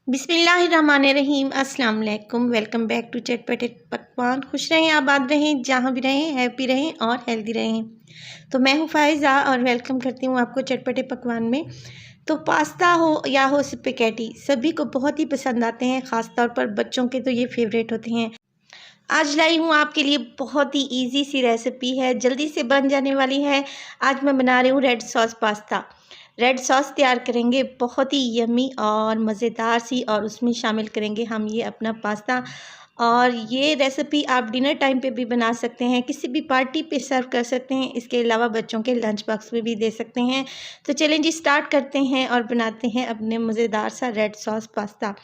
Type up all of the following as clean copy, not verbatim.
बिस्मिल्लाहिर्रहमानिर्रहीम अस्सलाम वालेकुम। वेलकम बैक टू चटपटे पकवान। खुश रहें, आबाद रहें, जहाँ भी रहें, हैप्पी रहें और हेल्दी रहें। तो मैं हूँ फ़ायज़ा और वेलकम करती हूँ आपको चटपटे पकवान में। तो पास्ता हो या हो स्पैगेटी, सभी को बहुत ही पसंद आते हैं, ख़ास तौर पर बच्चों के तो ये फेवरेट होते हैं। आज लाई हूँ आपके लिए बहुत ही इजी सी रेसिपी है, जल्दी से बन जाने वाली है। आज मैं बना रही हूँ red sauce pasta. Red sauce तैयार करेंगे बहुत ही यम्मी और मज़ेदार सी, और उसमें शामिल करेंगे हम ये अपना पास्ता। और ये रेसिपी आप डिनर टाइम पे भी बना सकते हैं, किसी भी पार्टी पे सर्व कर सकते हैं, इसके अलावा बच्चों के लंच बॉक्स में भी दे सकते हैं। तो चलें जी, स्टार्ट करते हैं और बनाते हैं अपने मज़ेदार सा रेड सॉस पास्ता।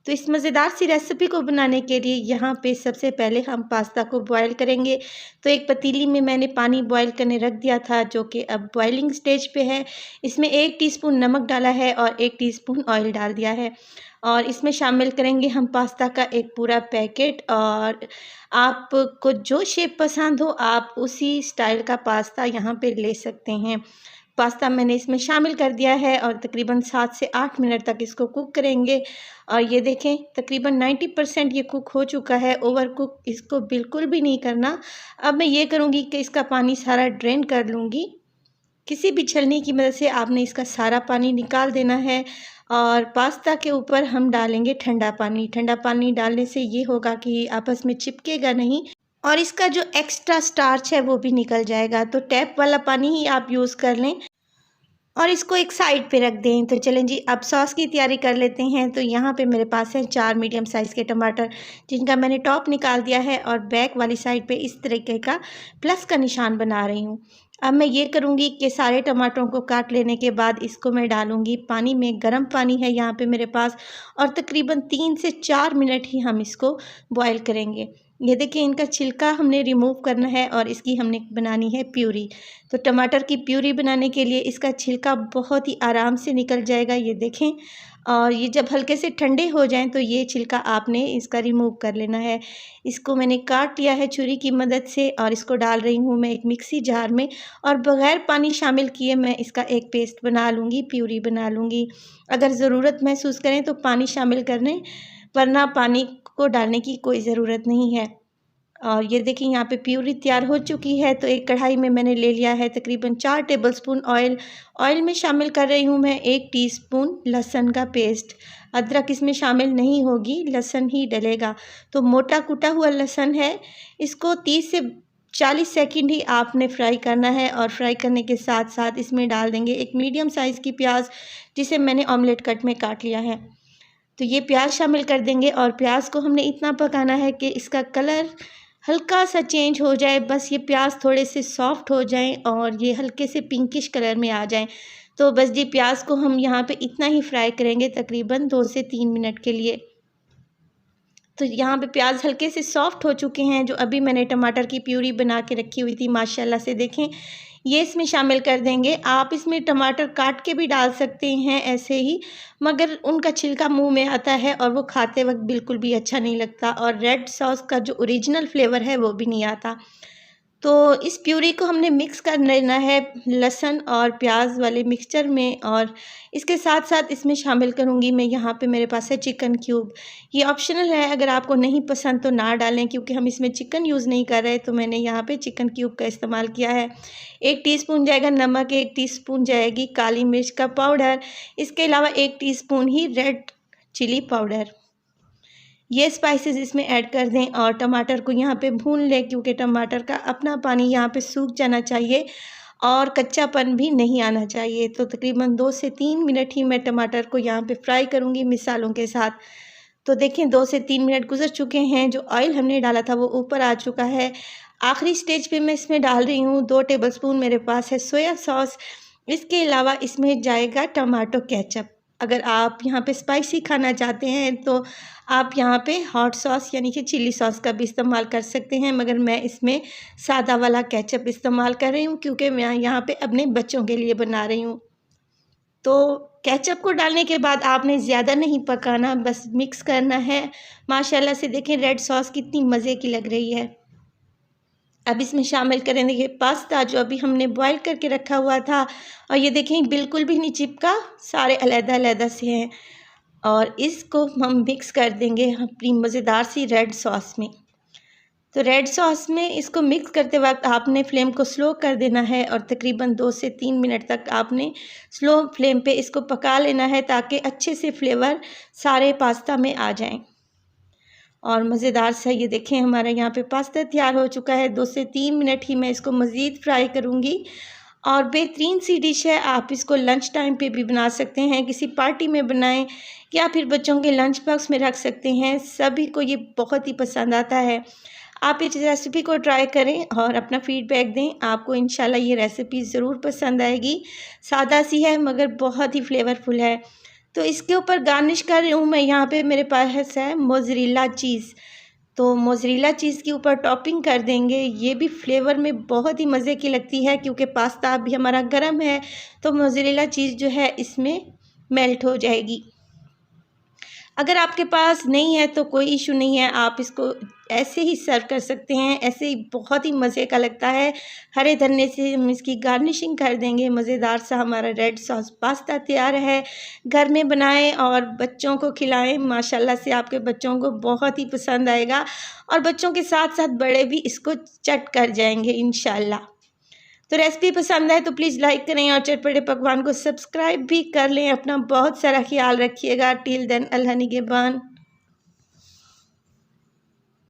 तो इस मज़ेदार सी रेसिपी को बनाने के लिए यहाँ पे सबसे पहले हम पास्ता को बॉयल करेंगे। तो एक पतीली में मैंने पानी बॉयल करने रख दिया था, जो कि अब बॉइलिंग स्टेज पे है। इसमें 1 टीस्पून नमक डाला है और 1 टीस्पून ऑयल डाल दिया है, और इसमें शामिल करेंगे हम पास्ता का एक पूरा पैकेट। और आपको जो शेप पसंद हो आप उसी स्टाइल का पास्ता यहाँ पे ले सकते हैं। पास्ता मैंने इसमें शामिल कर दिया है और तकरीबन 7 से 8 मिनट तक इसको कुक करेंगे। और ये देखें, तकरीबन 90% ये कुक हो चुका है। ओवर कुक इसको बिल्कुल भी नहीं करना। अब मैं ये करूँगी कि इसका पानी सारा ड्रेन कर लूँगी। किसी भी छलनी की मदद से आपने इसका सारा पानी निकाल देना है। और पास्ता के ऊपर हम डालेंगे ठंडा पानी। ठंडा पानी डालने से ये होगा कि आपस में चिपकेगा नहीं, और इसका जो एक्स्ट्रा स्टार्च है वो भी निकल जाएगा। तो टैप वाला पानी ही आप यूज़ कर लें और इसको एक साइड पे रख दें। तो चलें जी, अब सॉस की तैयारी कर लेते हैं। तो यहाँ पे मेरे पास है 4 मीडियम साइज़ के टमाटर, जिनका मैंने टॉप निकाल दिया है और बैक वाली साइड पे इस तरीके का प्लस का निशान बना रही हूँ। अब मैं ये करूँगी कि सारे टमाटरों को काट लेने के बाद इसको मैं डालूँगी पानी में। गर्म पानी है यहाँ पे मेरे पास, और तकरीबन 3 से 4 मिनट ही हम इसको बॉयल करेंगे। ये देखिए, इनका छिलका हमने रिमूव करना है और इसकी हमने बनानी है प्यूरी। तो टमाटर की प्यूरी बनाने के लिए इसका छिलका बहुत ही आराम से निकल जाएगा, ये देखें। और ये जब हल्के से ठंडे हो जाएं तो ये छिलका आपने इसका रिमूव कर लेना है। इसको मैंने काट लिया है छुरी की मदद से, और इसको डाल रही हूँ मैं एक मिक्सी जार में, और बग़ैर पानी शामिल किए मैं इसका एक पेस्ट बना लूँगी, प्यूरी बना लूँगी। अगर ज़रूरत महसूस करें तो पानी शामिल कर लें, वरना पानी को डालने की कोई ज़रूरत नहीं है। और ये देखिए, यहाँ पे प्यूरी तैयार हो चुकी है। तो एक कढ़ाई में मैंने ले लिया है तकरीबन 4 टेबलस्पून ऑयल। ऑयल में शामिल कर रही हूँ मैं 1 टीस्पून लहसुन का पेस्ट। अदरक इसमें शामिल नहीं होगी, लहसुन ही डलेगा। तो मोटा कुटा हुआ लहसुन है, इसको 30 से 40 सेकंड ही आपने फ्राई करना है। और फ्राई करने के साथ साथ इसमें डाल देंगे एक मीडियम साइज़ की प्याज, जिसे मैंने ऑमलेट कट में काट लिया है। तो ये प्याज शामिल कर देंगे, और प्याज को हमने इतना पकाना है कि इसका कलर हल्का सा चेंज हो जाए। बस ये प्याज थोड़े से सॉफ्ट हो जाएं और ये हल्के से पिंकिश कलर में आ जाएं। तो बस जी, प्याज को हम यहाँ पे इतना ही फ्राई करेंगे, तकरीबन 2 से 3 मिनट के लिए। तो यहाँ पे प्याज हल्के से सॉफ्ट हो चुके हैं। जो अभी मैंने टमाटर की प्यूरी बना के रखी हुई थी, माशाल्लाह से देखें, ये इसमें शामिल कर देंगे। आप इसमें टमाटर काट के भी डाल सकते हैं ऐसे ही, मगर उनका छिलका मुंह में आता है और वो खाते वक्त बिल्कुल भी अच्छा नहीं लगता, और रेड सॉस का जो ओरिजिनल फ्लेवर है वो भी नहीं आता। तो इस प्यूरी को हमने मिक्स कर लेना है लहसुन और प्याज वाले मिक्सचर में। और इसके साथ साथ इसमें शामिल करूँगी मैं, यहाँ पे मेरे पास है चिकन क्यूब। ये ऑप्शनल है, अगर आपको नहीं पसंद तो ना डालें, क्योंकि हम इसमें चिकन यूज़ नहीं कर रहे। तो मैंने यहाँ पे चिकन क्यूब का इस्तेमाल किया है। 1 टीस्पून जाएगा नमक, 1 टीस्पून जाएगी काली मिर्च का पाउडर, इसके अलावा 1 टीस्पून ही रेड चिली पाउडर। ये स्पाइसेस इसमें ऐड कर दें और टमाटर को यहाँ पे भून लें, क्योंकि टमाटर का अपना पानी यहाँ पे सूख जाना चाहिए और कच्चापन भी नहीं आना चाहिए। तो तकरीबन 2 से 3 मिनट ही मैं टमाटर को यहाँ पे फ्राई करूँगी मिसालों के साथ। तो देखें, 2 से 3 मिनट गुजर चुके हैं। जो ऑयल हमने डाला था वो ऊपर आ चुका है। आखिरी स्टेज पे मैं इसमें डाल रही हूँ 2 टेबलस्पून मेरे पास है सोया सॉस। इसके अलावा इसमें जाएगा टमाटो केचप। अगर आप यहाँ पे स्पाइसी खाना चाहते हैं तो आप यहाँ पे हॉट सॉस यानी कि चिली सॉस का भी इस्तेमाल कर सकते हैं, मगर मैं इसमें सादा वाला केचप इस्तेमाल कर रही हूँ, क्योंकि मैं यहाँ पे अपने बच्चों के लिए बना रही हूँ। तो केचप को डालने के बाद आपने ज़्यादा नहीं पकाना, बस मिक्स करना है। माशाल्लाह से देखें, रेड सॉस कितनी मज़े की लग रही है। अब इसमें शामिल करेंगे पास्ता, जो अभी हमने बॉईल करके रखा हुआ था, और ये देखें बिल्कुल भी नहीं चिपका, सारे अलग-अलग से हैं। और इसको हम मिक्स कर देंगे अपनी मज़ेदार सी रेड सॉस में। तो रेड सॉस में इसको मिक्स करते वक्त आपने फ्लेम को स्लो कर देना है और तकरीबन 2 से 3 मिनट तक आपने स्लो फ्लेम पे इसको पका लेना है, ताकि अच्छे से फ्लेवर सारे पास्ता में आ जाएं। और मज़ेदार सा ये देखें हमारा यहाँ पे पास्ता तैयार हो चुका है। 2 से 3 मिनट ही मैं इसको मज़ीद फ्राई करूँगी और बेहतरीन सी डिश है। आप इसको लंच टाइम पे भी बना सकते हैं, किसी पार्टी में बनाएं या फिर बच्चों के लंच बॉक्स में रख सकते हैं। सभी को ये बहुत ही पसंद आता है। आप इस रेसिपी को ट्राई करें और अपना फीडबैक दें। आपको इंशाल्लाह ये रेसिपी ज़रूर पसंद आएगी। सादा सी है मगर बहुत ही फ्लेवरफुल है। तो इसके ऊपर गार्निश कर रही हूँ मैं, यहाँ पे मेरे पास है मोज़रेला चीज़। तो मोज़रेला चीज़ के ऊपर टॉपिंग कर देंगे। ये भी फ्लेवर में बहुत ही मज़े की लगती है, क्योंकि पास्ता अभी हमारा गर्म है तो मोज़रेला चीज़ जो है इसमें मेल्ट हो जाएगी। अगर आपके पास नहीं है तो कोई इशू नहीं है, आप इसको ऐसे ही सर्व कर सकते हैं। ऐसे ही बहुत ही मज़े का लगता है। हरे धनिये से हम इसकी गार्निशिंग कर देंगे। मज़ेदार सा हमारा रेड सॉस पास्ता तैयार है। घर में बनाएं और बच्चों को खिलाएं। माशाल्लाह से आपके बच्चों को बहुत ही पसंद आएगा और बच्चों के साथ साथ बड़े भी इसको चट कर जाएंगे इंशाल्लाह। तो रेसिपी पसंद आए तो प्लीज़ लाइक करें और चटपटे पकवान को सब्सक्राइब भी कर लें। अपना बहुत सारा ख्याल रखिएगा। टिल देन अल्लाह निगहबान।